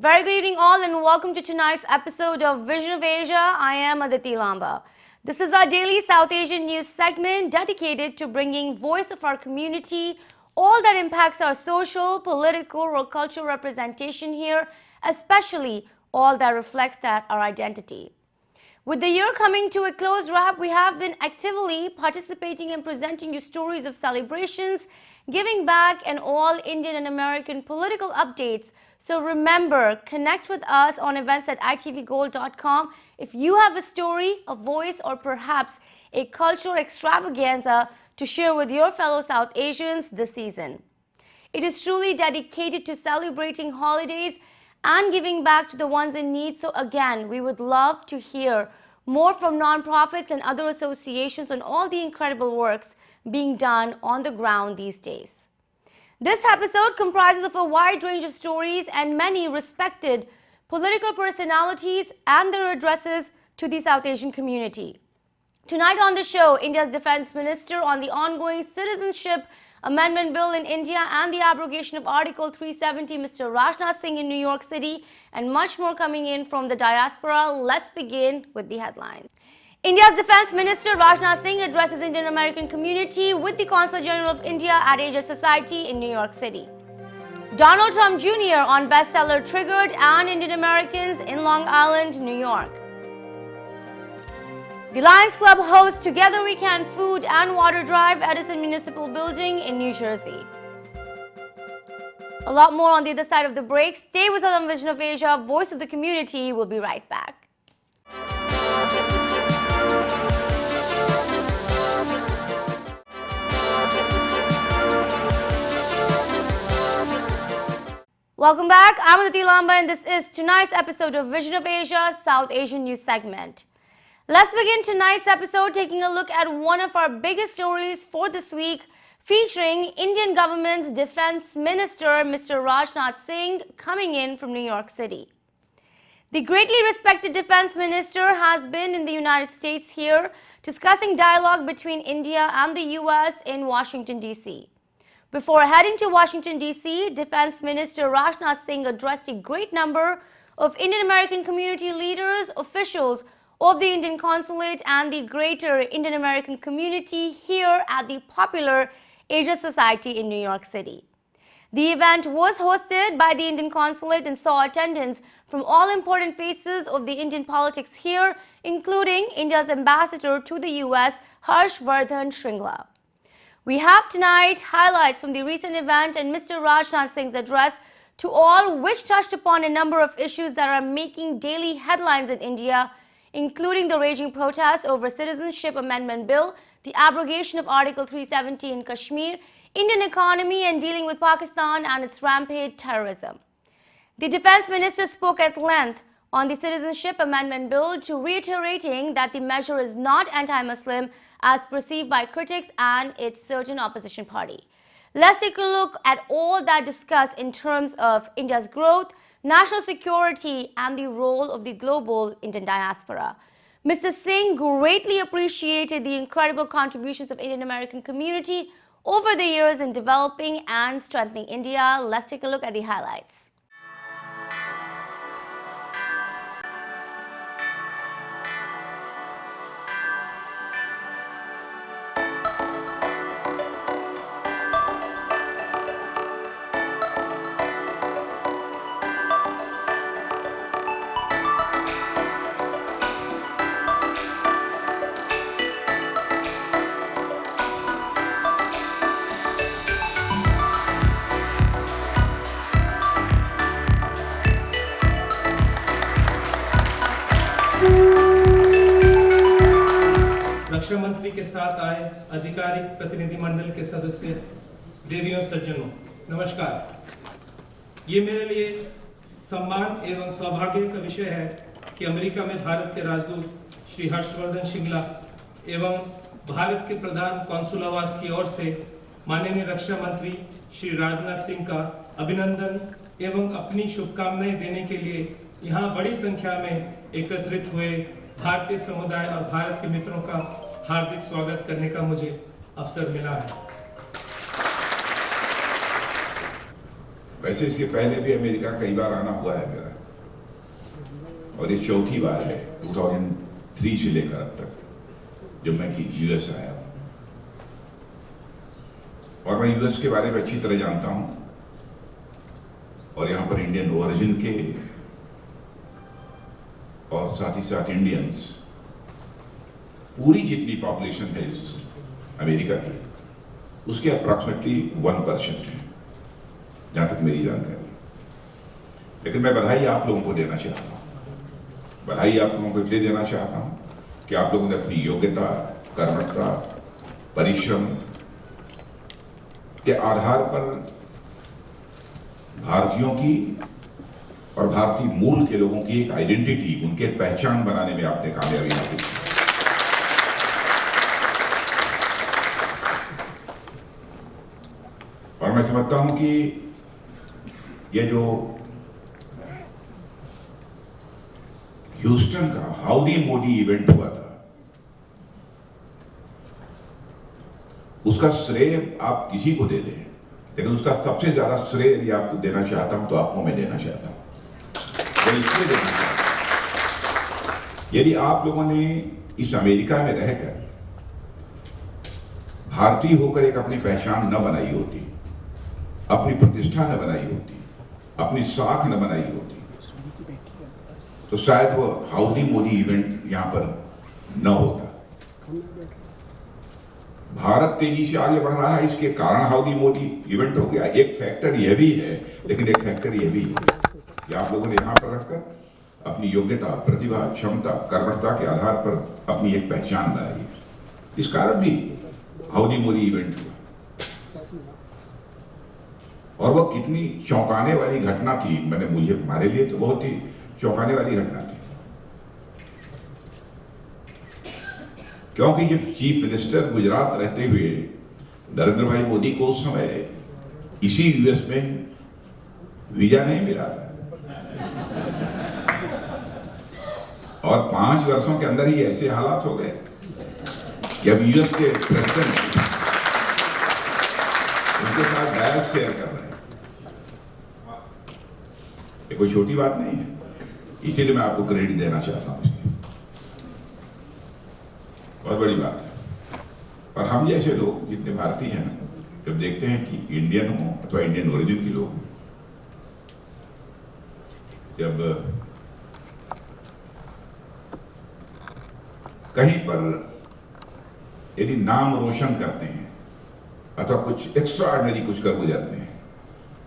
Very good evening all and welcome to tonight's episode of Vision of Asia. I am Aditi Lamba. This is our daily South Asian news segment dedicated to bringing voice of our community, all that impacts our social, political or cultural representation here, especially all that reflects our identity. With the year coming to a close wrap, we have been actively participating and presenting you stories of celebrations, giving back and all Indian and American political updates. So remember, connect with us on events at itvgold.com if you have a story, a voice or perhaps a cultural extravaganza to share with your fellow South Asians this season. It is truly dedicated to celebrating holidays and giving back to the ones in need. So again, we would love to hear more from nonprofits and other associations on all the incredible works being done on the ground these days. This episode comprises of a wide range of stories and many respected political personalities and their addresses to the South Asian community. Tonight on the show, India's Defence Minister on the ongoing Citizenship Amendment Bill in India and the abrogation of Article 370, Mr. Rajnath Singh in New York City, and much more coming in from the diaspora. Let's begin with the headlines. India's Defence Minister Rajnath Singh addresses Indian American community with the Consul General of India at Asia Society in New York City. Donald Trump Jr. on bestseller Triggered and Indian Americans in Long Island, New York. The Lions Club hosts Together We Can food and water drive Edison Municipal building in New Jersey. A lot more on the other side of the break. Stay with us on Vision of Asia, Voice of the Community. We'll be right back. Welcome back. I'm Aditi Lamba and this is tonight's episode of Vision of Asia, South Asian News segment. Let's begin tonight's episode taking a look at one of our biggest stories for this week, featuring Indian government's Defence Minister, Mr. Rajnath Singh, coming in from New York City. The greatly respected Defence Minister has been in the United States here, discussing dialogue between India and the US in Washington, D.C. Before heading to Washington, D.C., Defence Minister Rajnath Singh addressed a great number of Indian American community leaders, officials of the Indian Consulate and the greater Indian American community here at the popular Asia Society in New York City. The event was hosted by the Indian Consulate and saw attendance from all important faces of the Indian politics here, including India's ambassador to the US, Harshvardhan Shringla. We have tonight highlights from the recent event and Mr. Rajnath Singh's address to all, which touched upon a number of issues that are making daily headlines in India, including the raging protests over Citizenship Amendment Bill, the abrogation of Article 370 in Kashmir, Indian economy and dealing with Pakistan and its rampant terrorism. The Defence Minister spoke at length on the Citizenship Amendment Bill, to reiterating that the measure is not anti-Muslim as perceived by critics and its certain opposition party. Let's take a look at all that discussed in terms of India's growth, national security and the role of the global Indian diaspora. Mr. Singh greatly appreciated the incredible contributions of Indian American community over the years in developing and strengthening India. Let's take a look at the highlights. रक्षा मंत्री के साथ आए आधिकारिक प्रतिनिधिमंडल के सदस्य, देवियों सज्जनों, नमस्कार। ये मेरे लिए सम्मान एवं सौभाग्य का विषय है कि अमेरिका में भारत के राजदूत श्री हर्षवर्धन श्रृंगला एवं भारत के प्रधान कौंसुल आवास की ओर से माननीय रक्षा मंत्री श्री राजनाथ सिंह का अभिनंदन एवं अपनी शुभकामनाएं देने के लिए यहाँ बड़ी संख्या में एकत्रित हुए भारतीय समुदाय और भारत के मित्रों का हार्दिक स्वागत करने का मुझे अवसर मिला है। वैसे इसके पहले भी अमेरिका कई बार आना हुआ है मेरा, और ये चौथी बार है 2003 से लेकर अब तक जब मैं यूएस आया। और मैं यूएस के बारे में अच्छी तरह जानता हूं, और यहाँ पर इंडियन ओरिजिन के और साथ ही साथ इंडियंस, पूरी जितनी पॉपुलेशन है इस अमेरिका की, उसके अप्रॉक्सीमेटली 1% है जहां तक मेरी जानकारी। लेकिन मैं बधाई आप लोगों को देना चाहता हूं, बधाई आप लोगों को इसलिए देना चाहता हूं कि आप लोगों ने अपनी योग्यता, कर्मठता, परिश्रम के आधार पर भारतीयों की और भारतीय मूल के लोगों की एक आइडेंटिटी, उनके पहचान बनाने में आपने कामयाबी हासिल की। और मैं समझता हूं कि ये जो ह्यूस्टन का हाउडी मोदी इवेंट हुआ था, उसका श्रेय आप किसी को दे दें, लेकिन उसका सबसे ज्यादा श्रेय यदि आपको देना चाहता हूं तो आपको मैं देना चाहता हूं। मैं इसलिए देना चाहता हूं, यदि आप लोगों ने इस अमेरिका में रहकर भारतीय होकर एक अपनी पहचान न बनाई होती, अपनी प्रतिष्ठा न बनाई होती, अपनी साख न बनाई होती, तो शायद वो हाउडी मोदी इवेंट यहां पर न होता। भारत तेजी से आगे बढ़ रहा है, इसके कारण हाउडी मोदी इवेंट हो गया। एक फैक्टर यह भी है, लेकिन एक फैक्टर यह भी है कि आप लोगों ने यहां पर रखकर अपनी योग्यता, प्रतिभा, क्षमता, कर्मठता के आधार पर अपनी एक पहचान बनाई। इस कारण भी हाउडी मोदी इवेंट हुआ, और वो कितनी चौंकाने वाली घटना थी। मुझे हमारे लिए तो बहुत ही चौंकाने वाली घटना थी, क्योंकि जब चीफ मिनिस्टर गुजरात रहते हुए नरेंद्र भाई मोदी को उस समय इसी यूएस में वीजा नहीं मिला था, और 5 वर्षों के अंदर ही ऐसे हालात हो गए कि अब यूएस के प्रेसिडेंट उनके साथ डायस शेयर कर रहे हैं। ये कोई छोटी बात नहीं है, इसीलिए मैं आपको क्रेडिट देना चाहता हूं, इसकी बहुत बड़ी बात है। और हम जैसे लोग जितने भारतीय हैं, जब देखते हैं कि इंडियन हो अथवा इंडियन ओरिजिन के लोग, जब कहीं पर यदि नाम रोशन करते हैं अथवा कुछ एक्स्ट्रा ऑर्डिनरी कुछ कर गुजरते हैं,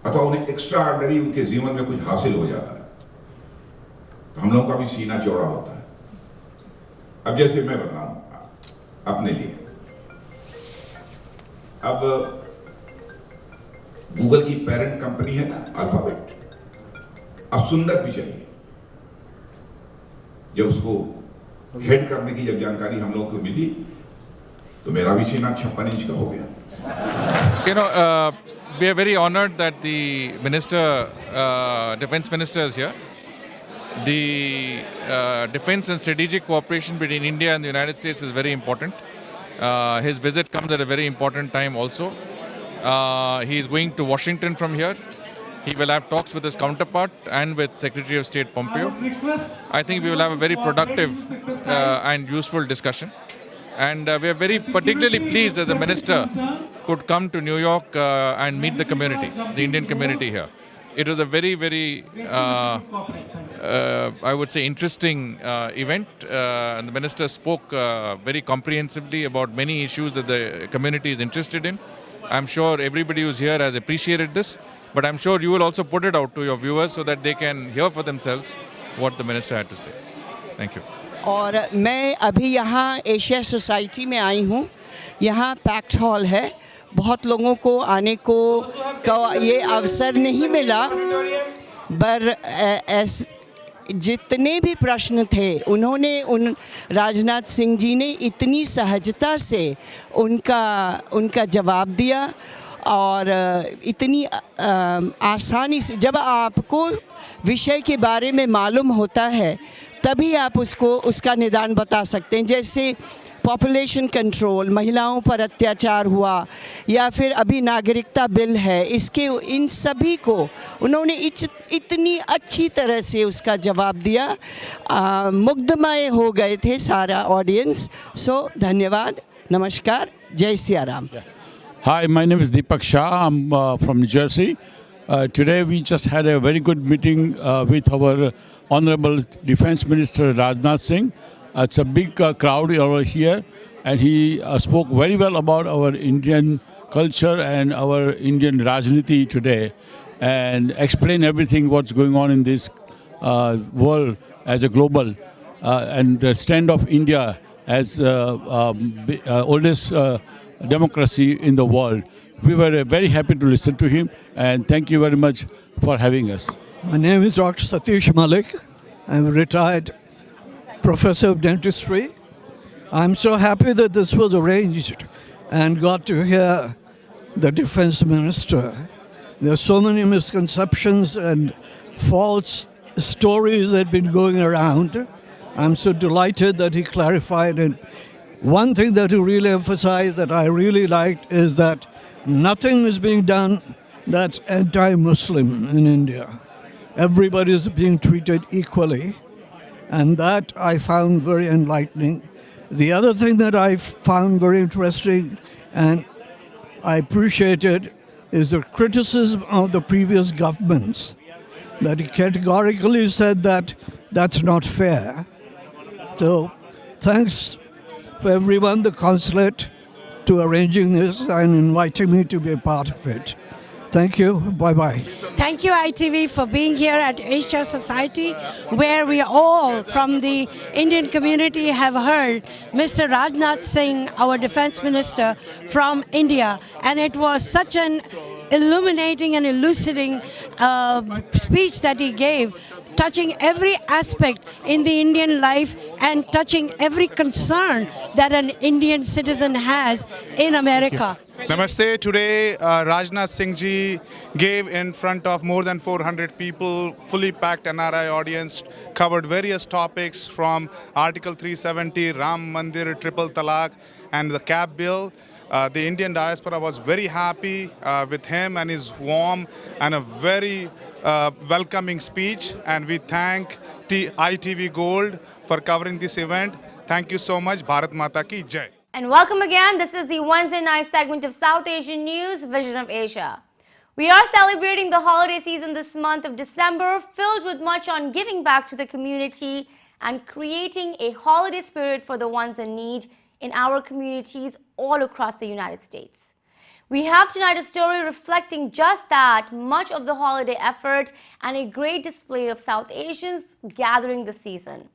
अथवा उन्हें एक्स्ट्रा ऑर्डिनरी उनके जीवन में कुछ हासिल हो जाता है, तो हम लोगों का भी सीना चौड़ा होता है। अब जैसे मैं बताऊं अपने लिए, अब गूगल की पेरेंट कंपनी है ना अल्फाबेट, अब सुंदर भी चाहिए। जब उसको हेड करने की जब जानकारी हम लोगों को मिली, तो मेरा भी सीना 56 इंच का हो गया। You know, we are very honored that the minister, defense minister is here. The defense and strategic cooperation between India and the United States is very important. His visit comes at a very important time also. He is going to Washington from here. He will have talks with his counterpart and with Secretary of State Pompeo. I think we will have a very productive and useful discussion. And we are very particularly pleased that the minister could come to New York and meet the community, the Indian community here. It was a very, very, I would say, interesting event. And the minister spoke very comprehensively about many issues that the community is interested in. I'm sure everybody who's here has appreciated this, but I'm sure you will also put it out to your viewers so that they can hear for themselves what the minister had to say. Thank you. और मैं अभी यहाँ Asia society में आई हूँ। यहाँ packed hall है, बहुत लोगों को आने को ये अवसर नहीं मिला, पर जितने भी प्रश्न थे उन राजनाथ सिंह जी ने इतनी सहजता से उनका जवाब दिया, और इतनी आसानी से जब आपको विषय के बारे में मालूम होता है तभी आप उसका निदान बता सकते हैं। जैसे पॉपुलेशन कंट्रोल, महिलाओं पर अत्याचार हुआ, या फिर अभी नागरिकता बिल है, इसके इन सभी को उन्होंने इतनी अच्छी तरह से उसका जवाब दिया, मुग्धमय हो गए थे सारा ऑडियंस। सो धन्यवाद, नमस्कार, जय Siya Ram. Hi, my name is Deepak Shah. I'm from New Jersey. Today we just had a very good meeting with our Honorable Defense Minister Rajnath Singh. It's a big crowd over here, and he spoke very well about our Indian culture and our Indian Rajniti today, and explained everything what's going on in this world as a global, and the stand of India as oldest democracy in the world. We were very happy to listen to him, and thank you very much for having us. My name is Dr. Satish Malik. I'm a retired professor of dentistry. I'm so happy that this was arranged and got to hear the defense minister. There are so many misconceptions and false stories that have been going around. I'm so delighted that he clarified it. One thing that he really emphasized that I really liked is that nothing is being done that's anti-Muslim in India. Everybody is being treated equally, and that I found very enlightening. The other thing that I found very interesting and I appreciated is the criticism of the previous governments, that he categorically said that that's not fair. So thanks for everyone, the consulate, to arranging this and inviting me to be a part of it. Thank you. Bye-bye. Thank you, ITV, for being here at Asia Society, where we all from the Indian community have heard Mr. Rajnath Singh, our defense minister from India. And it was such an illuminating and elucidating speech that he gave, touching every aspect in the Indian life and touching every concern that an Indian citizen has in America. Namaste. Today, Rajnath Singh ji gave in front of more than 400 people, fully packed NRI audience, covered various topics from Article 370, Ram Mandir, Triple Talaq, and the CAP bill. The Indian diaspora was very happy with him and his warm and a very welcoming speech, and we thank ITV Gold for covering this event. Thank you so much. Bharat Mata ki Jai. And welcome again. This is the Wednesday night segment of South Asian News, Vision of Asia. We are celebrating the holiday season this month of December, filled with much on giving back to the community and creating a holiday spirit for the ones in need in our communities all across the United States. We have tonight a story reflecting just that, much of the holiday effort and a great display of South Asians gathering this season.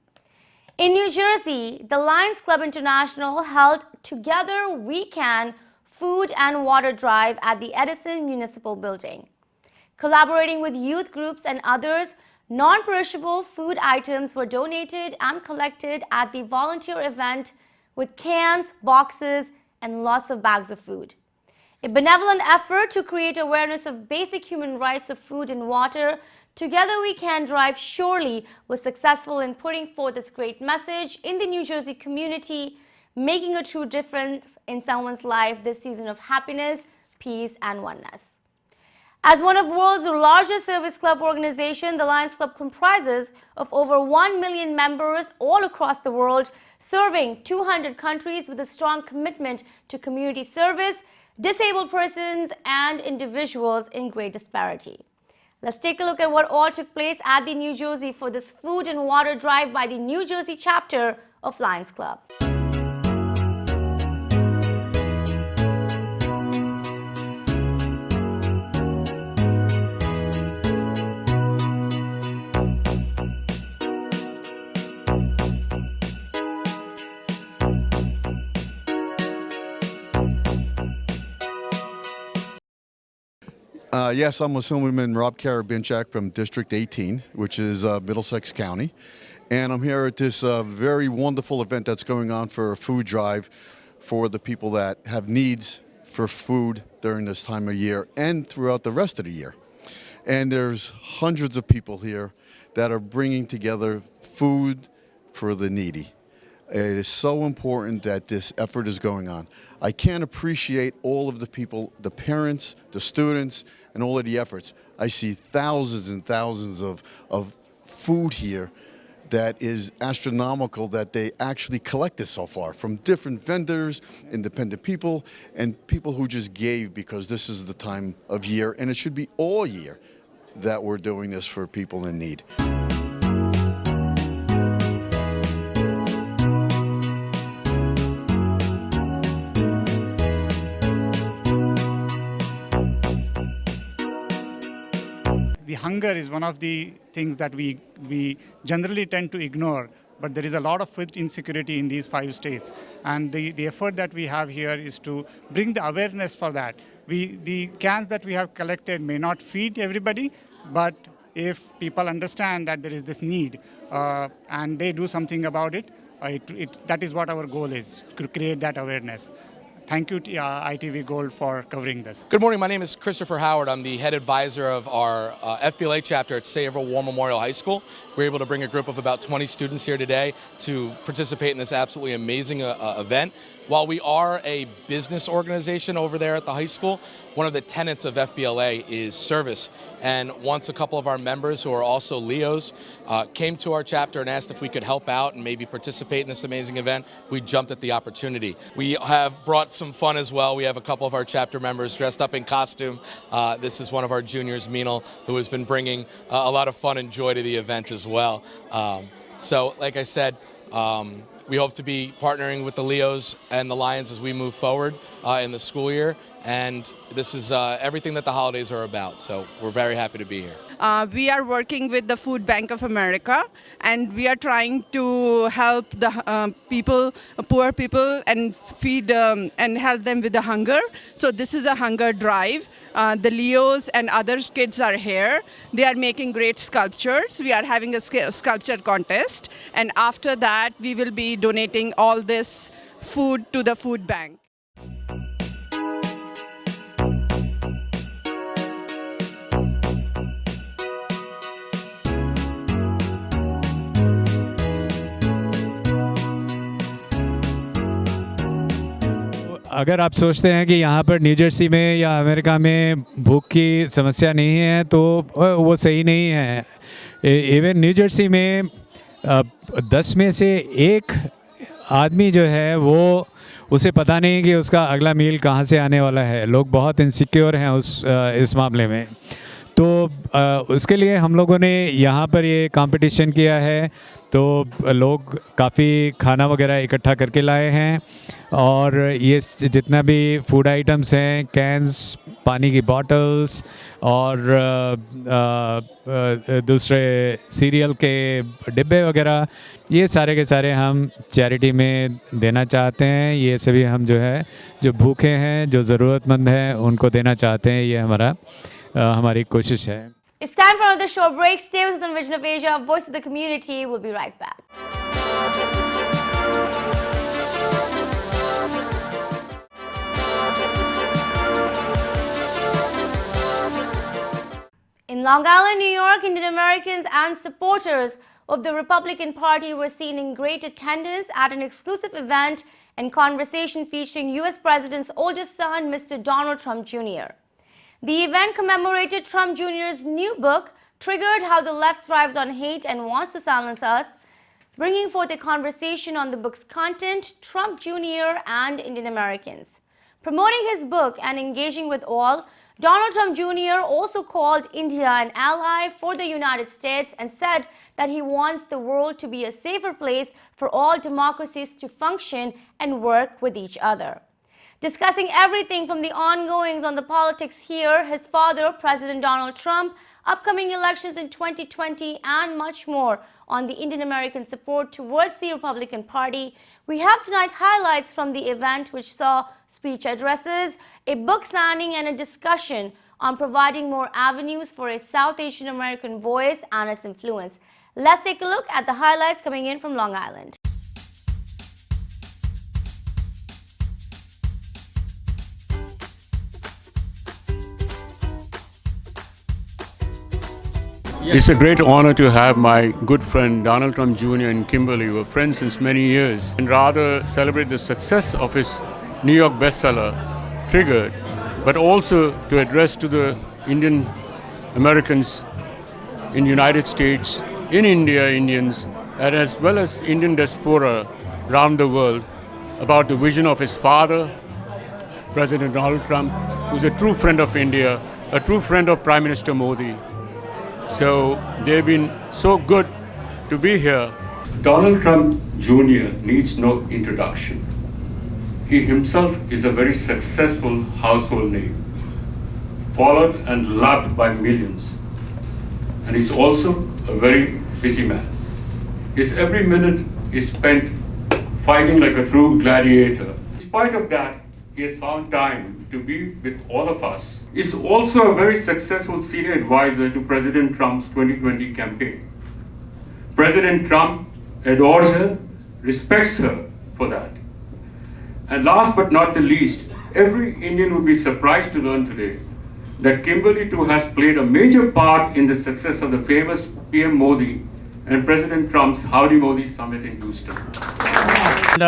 In New Jersey, the Lions Club International held Together We Can food and water drive at the Edison Municipal building. Collaborating with youth groups and others, non-perishable food items were donated and collected at the volunteer event with cans, boxes, and lots of bags of food. A benevolent effort to create awareness of basic human rights of food and water, Together We Can Drive surely was successful in putting forth this great message in the New Jersey community, making a true difference in someone's life this season of happiness, peace, and oneness. As one of the world's largest service club organizations, the Lions Club comprises of over 1 million members all across the world, serving 200 countries with a strong commitment to community service, disabled persons, and individuals in great disparity. Let's take a look at what all took place at the New Jersey for this food and water drive by the New Jersey chapter of Lions Club. Yes, I'm Assemblyman Rob Karabinchak from District 18, which is Middlesex County. And I'm here at this very wonderful event that's going on for a food drive for the people that have needs for food during this time of year and throughout the rest of the year. And there's hundreds of people here that are bringing together food for the needy. It is so important that this effort is going on. I can't appreciate all of the people, the parents, the students, and all of the efforts. I see thousands and thousands of food here that is astronomical that they actually collected so far from different vendors, independent people, and people who just gave because this is the time of year, and it should be all year that we're doing this for people in need. The hunger is one of the things that we generally tend to ignore, but there is a lot of food insecurity in these 5 states. And the effort that we have here is to bring the awareness for that. The cans that we have collected may not feed everybody, but if people understand that there is this need and they do something about it, that is what our goal is, to create that awareness. Thank you, ITV Gold, for covering this. Good morning. My name is Christopher Howard. I'm the head advisor of our FBLA chapter at Sayreville War Memorial High School. We're able to bring a group of about 20 students here today to participate in this absolutely amazing event. While we are a business organization over there at the high school, one of the tenets of FBLA is service. And once a couple of our members who are also Leos came to our chapter and asked if we could help out and maybe participate in this amazing event, we jumped at the opportunity. We have brought some fun as well. We have a couple of our chapter members dressed up in costume. This is one of our juniors, Meenal, who has been bringing a lot of fun and joy to the event as well. So like I said, we hope to be partnering with the Leos and the Lions as we move forward in the school year. And this is everything that the holidays are about. So we're very happy to be here. We are working with the Food Bank of America, and we are trying to help the people, poor people, and feed and help them with the hunger. So this is a hunger drive. The Leos and other kids are here. They are making great sculptures. We are having a sculpture contest. And after that, we will be donating all this food to the food bank. अगर आप सोचते हैं कि यहाँ पर new Jersey में या America में भूख की समस्या नहीं है तो वो सही नहीं है। इवन न्यू जर्सी में 10 में से 1 आदमी जो है वो उसे पता नहीं कि उसका अगला मील कहाँ से आने वाला है। लोग बहुत इनसिक्योर हैं इस मामले में। तो उसके लिए हम लोगों ने यहाँ पर ये कंपटीशन किया है, तो लोग काफ़ी खाना वगैरह इकट्ठा करके लाए हैं और ये जितना भी फूड आइटम्स हैं, कैंस, पानी की बॉटल्स और दूसरे सीरियल के डिब्बे वगैरह, ये सारे के सारे हम चैरिटी में देना चाहते हैं। ये सभी हम जो है जो भूखे हैं, जो ज़रूरतमंद हैं, उनको देना चाहते हैं। ये हमारी कोशिश है। It's time for another short break. Stay with us on Vision of Asia, Voice of the Community. We'll be right back. In Long Island, New York, Indian Americans and supporters of the Republican Party were seen in great attendance at an exclusive event and conversation featuring U.S. President's oldest son, Mr. Donald Trump Jr. The event commemorated Trump Jr.'s new book, Triggered: How the Left Thrives on Hate and Wants to Silence Us, bringing forth a conversation on the book's content, Trump Jr. and Indian Americans. Promoting his book and engaging with all, Donald Trump Jr. also called India an ally for the United States and said that he wants the world to be a safer place for all democracies to function and work with each other. Discussing everything from the ongoings on the politics here, his father, President Donald Trump, upcoming elections in 2020, and much more on the Indian American support towards the Republican Party, we have tonight highlights from the event, which saw speech addresses, a book signing, and a discussion on providing more avenues for a South Asian American voice and its influence. Let's take a look at the highlights coming in from Long Island. It's a great honor to have my good friend Donald Trump Jr. and Kimberly, who are friends since many years, and rather celebrate the success of his New York bestseller, Triggered, but also to address to the Indian Americans in the United States, in India, Indians, and as well as Indian diaspora around the world about the vision of his father, President Donald Trump, who's a true friend of India, a true friend of Prime Minister Modi. So they've been so good to be here. Donald Trump Jr. needs no introduction. He himself is a very successful household name, followed and loved by millions. And he's also a very busy man. His every minute is spent fighting like a true gladiator. In spite of that, he has found time to be with all of us. He's also a very successful senior advisor to President Trump's 2020 campaign. President Trump adores her, respects her for that. And last but not the least, every Indian would be surprised to learn today that Kimberly too has played a major part in the success of the famous PM Modi and President Trump's Howdy Modi summit in Houston. And,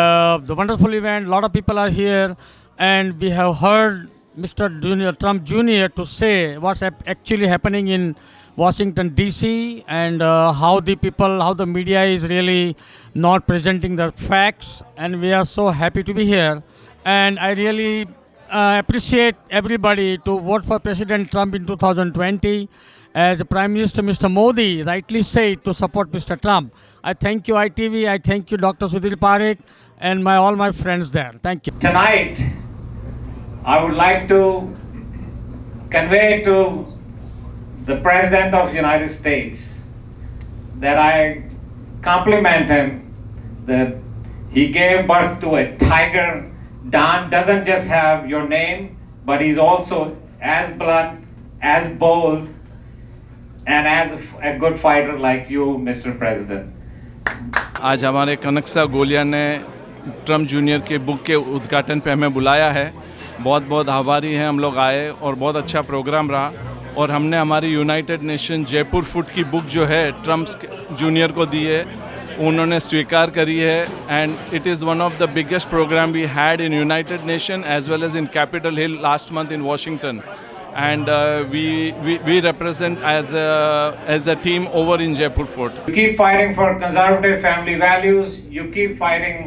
the wonderful event, a lot of people are here, and we have heard Mr. Trump Jr. to say what's actually happening in Washington DC, and how the media is really not presenting the facts, and we are so happy to be here. And I really appreciate everybody to vote for President Trump in 2020. As Prime Minister Mr. Modi rightly said, to support Mr. Trump. I thank you ITV, I thank you Dr. Sudhir Parekh and all my friends there. Thank you. Tonight, I would like to convey to the President of the United States that I compliment him that he gave birth to a tiger. Don doesn't just have your name, but he's also as blunt, as bold, and as a good fighter like you, Mr. President. आज हमारे कनकसा गोलिया ने Trump junior के book के उद्घाटन पे हमें बुलाया है। बहुत बहुत आभारी हैं हम लोग आए और बहुत अच्छा प्रोग्राम रहा। और हमने हमारी यूनाइटेड नेशन जयपुर फूड की बुक जो है ट्रम्प जूनियर को दी है, उन्होंने स्वीकार करी है। And it is one of the biggest programme we had in United Nation as well as in Capitol Hill last month in Washington. And we represent as a team over in Jaipur Fort. You keep fighting for conservative family values. You keep fighting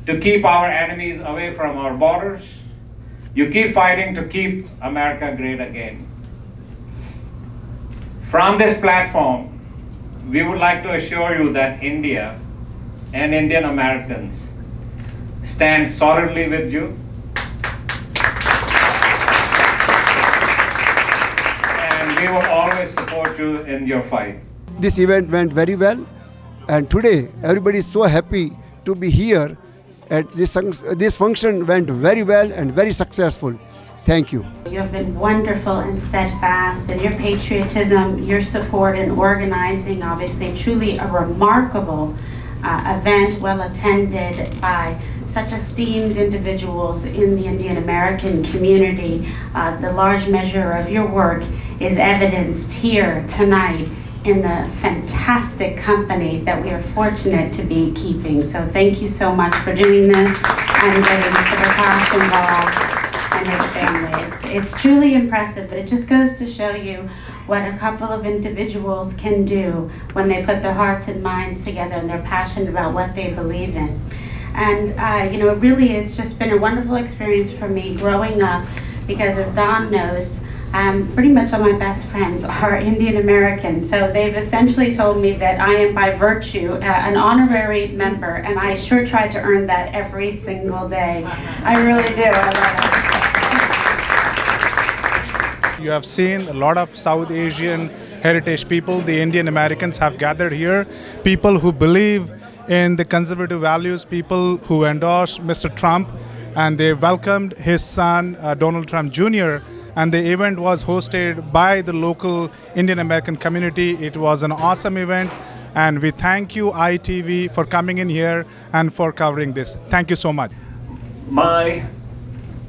to keep our enemies away from our borders. You keep fighting to keep America great again. From this platform, we would like to assure you that India and Indian Americans stand solidly with you. We will always support you in your fight. This event went very well, and today everybody is so happy to be here. And this function went very well and very successful. Thank you. You have been wonderful and steadfast, and your patriotism, your support in organizing, obviously truly a remarkable event, well attended by such esteemed individuals in the Indian American community. The large measure of your work is evidenced here tonight in the fantastic company that we are fortunate to be keeping. So thank you so much for doing this and getting Mr. Prakash involved and his family. It's truly impressive, but it just goes to show you what a couple of individuals can do when they put their hearts and minds together and they're passionate about what they believe in. And really it's just been a wonderful experience for me growing up, because as Don knows, pretty much all my best friends are Indian American. So they've essentially told me that I am by virtue an honorary member, and I sure try to earn that every single day. I really do. I love it. You have seen a lot of South Asian heritage people. The Indian Americans have gathered here. People who believe in the conservative values, people who endorse Mr. Trump, and they welcomed his son, Donald Trump Jr., and the event was hosted by the local Indian American community. It was an awesome event, and we thank you ITV for coming in here and for covering this. Thank you so much. My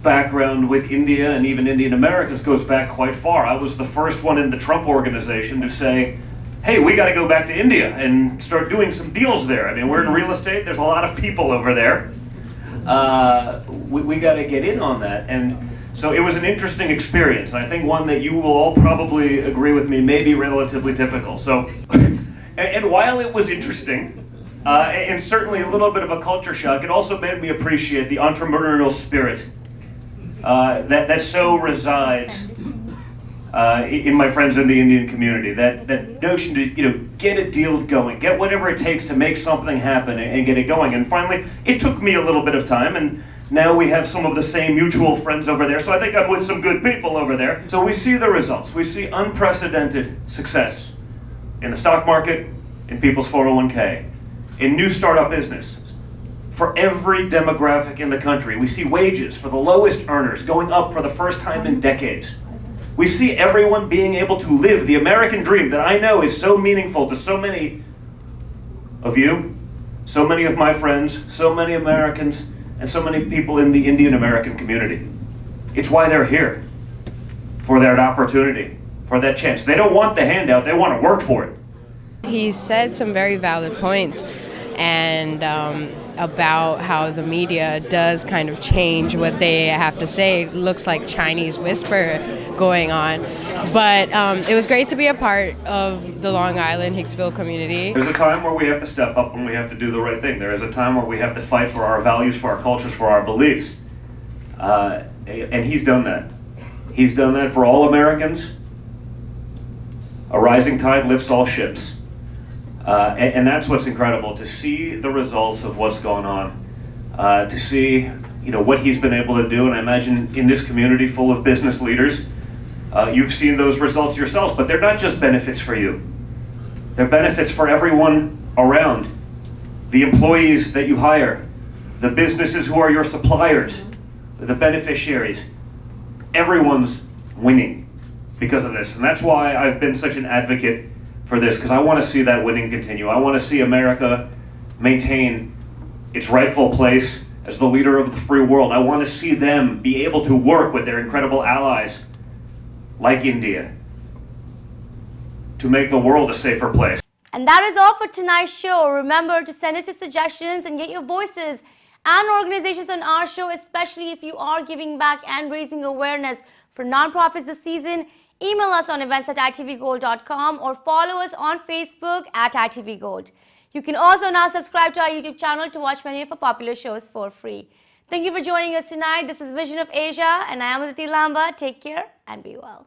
background with India and even Indian Americans goes back quite far. I was the first one in the Trump organization to say, hey, we got to go back to India and start doing some deals there. I mean, we're in real estate, there's a lot of people over there. We got to get in on that. And so it was an interesting experience. I think one that you will all probably agree with me may be relatively typical. So, and while it was interesting, and certainly a little bit of a culture shock, it also made me appreciate the entrepreneurial spirit that so resides in my friends in the Indian community. That notion to get a deal going, get whatever it takes to make something happen and get it going. And finally, it took me a little bit of time, and now we have some of the same mutual friends over there. So I think I'm with some good people over there. So we see the results. We see unprecedented success in the stock market, in people's 401k, in new startup businesses. For every demographic in the country, we see wages for the lowest earners going up for the first time in decades. We see everyone being able to live the American dream that I know is so meaningful to so many of you, so many of my friends, so many Americans, and so many people in the Indian American community. It's why they're here, for that opportunity, for that chance. They don't want the handout, they want to work for it. He said some very valid points, and about how the media does kind of change what they have to say. It looks like Chinese whisper going on. But it was great to be a part of the Long Island Hicksville community. There's a time where we have to step up and we have to do the right thing. There is a time where we have to fight for our values, for our cultures, for our beliefs. And he's done that. He's done that for all Americans. A rising tide lifts all ships. And that's what's incredible, to see the results of what's going on, to see what he's been able to do. And I imagine in this community full of business leaders, you've seen those results yourselves, but they're not just benefits for you. They're benefits for everyone around. The employees that you hire, the businesses who are your suppliers, the beneficiaries. Everyone's winning because of this. And that's why I've been such an advocate for this, because I want to see that winning continue. I want to see America maintain its rightful place as the leader of the free world. I want to see them be able to work with their incredible allies like India to make the world a safer place. And that is all for tonight's show. Remember to send us your suggestions and get your voices and organizations on our show, especially if you are giving back and raising awareness for nonprofits this season. Email us on events@itvgold.com or follow us on Facebook @itvgold. You can also now subscribe to our YouTube channel to watch many of our popular shows for free. Thank you for joining us tonight. This is Vision of Asia, and I am Aditi Lamba. Take care and be well.